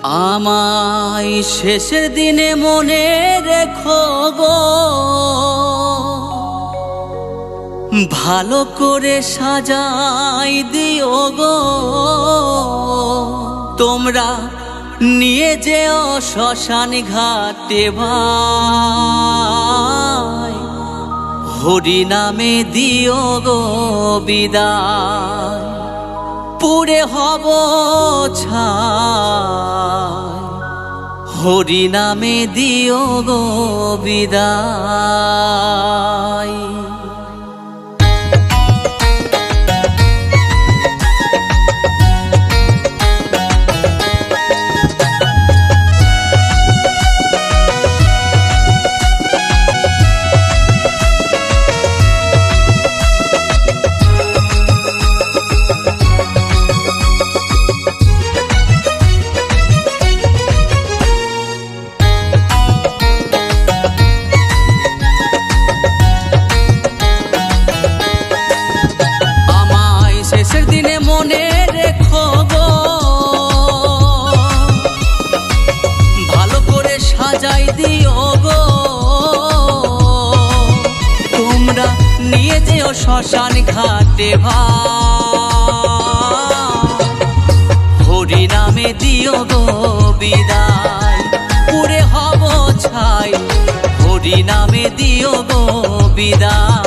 আমায় শেষের দিনে মনে রেখো গো, ভালো করে সাজাই দিও গো। তোমরা নিয়ে যেও শ্মশান ঘাটে ভাই, হরি নামে দিও গো বিদায়। পুরে হব ছাই, হরি নামে দিও গো বিদায়। শেষের দিনে মনে রেখো গো, ভালো করে সাজাই দিও গো। তোমরা নিয়ে যেও শ্মশান ঘাটে ভাই, হরি নামে দিও গো বিদায়। পুরে হব ছাই, হরি নামে দিও গো বিদায়।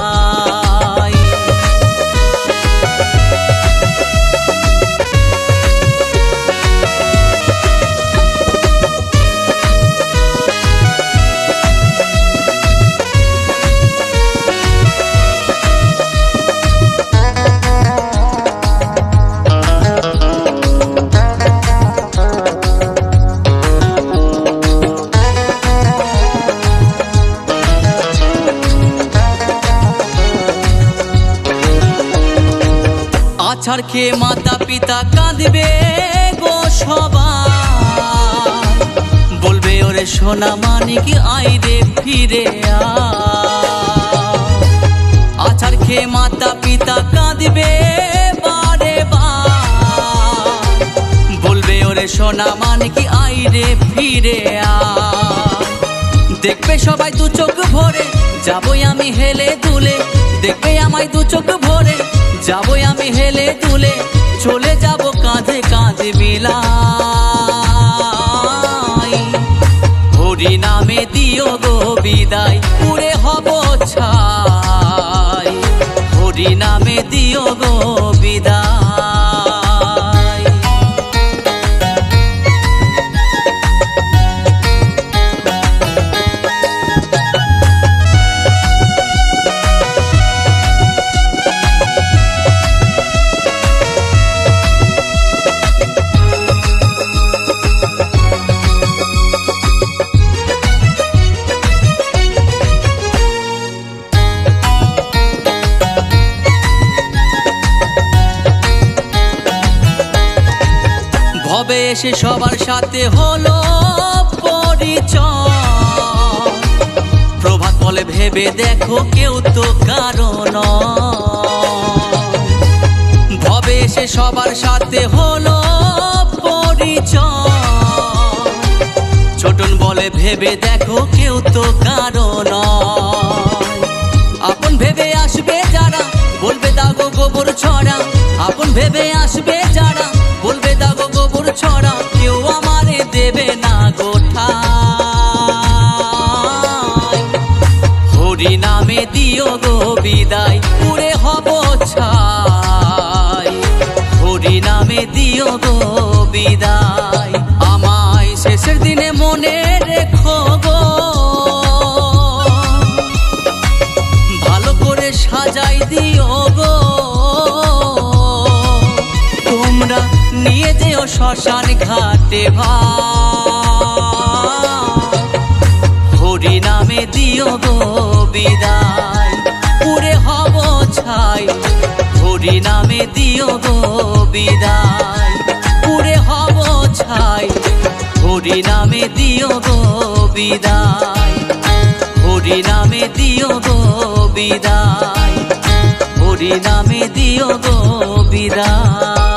আছাড় খেয়ে মাতা পিতা কাঁদবে গো সবাই, বলবে ওরে সোনা মানিক আইরে ফিরে আছাড় খেয়ে মাতা পিতা কাঁদবে বারে বার, বলবে ওরে সোনা মানিক আইরে ফিরে দেখবে সবাই দু চোখ ভরে, যাবই আমি হেলে দুলে। দেখবে আমায় দু চোখ ভরে, যাবই আমি হেলে দুলে। চলে যাব কাঁধে কাঁধে মিলাই, হরি নামে দিও গো বিদায়। পুরে হব ছাই, হরি নামে দিও গো বিদায়। ভবে এসে সবার সাথে হলো পরিচয়, প্রভাত বলে ভেবে দেখো কেউ তো কারণ। ভবে এসে সবার সাথে হলো পরিচয়, ছোটন বলে ভেবে দেখো কেউ তো কারণ। আপন ভেবে আসবে যারা, বলবে দাগো গোবর ছড়া। আপন ভেবে আসবে যারা, বলবে দাগো গোবর ছড়া। কেউ আমারে দেবে না গোঠায়, হরি নামে দিও গো বিদায়। পুরে হব ছাই, হরি নামে দিও গো বিদায়। আমায় শেষের দিনে মনে রেখো গো, ভালো করে সাজাই দিও গো। তোমরা নিয়ে যেও শ্মশান ঘাটে ভাই, হরি নামে দিও গো বিদায়। পুরে হব ছাই, হরি নামে দিও গো বিদায়। পুরে হব ছাই, হরি নামে দিও গো বিদায়। হরি নামে দিও গো বিদায়, হরি নামে দিও গো বিদায়।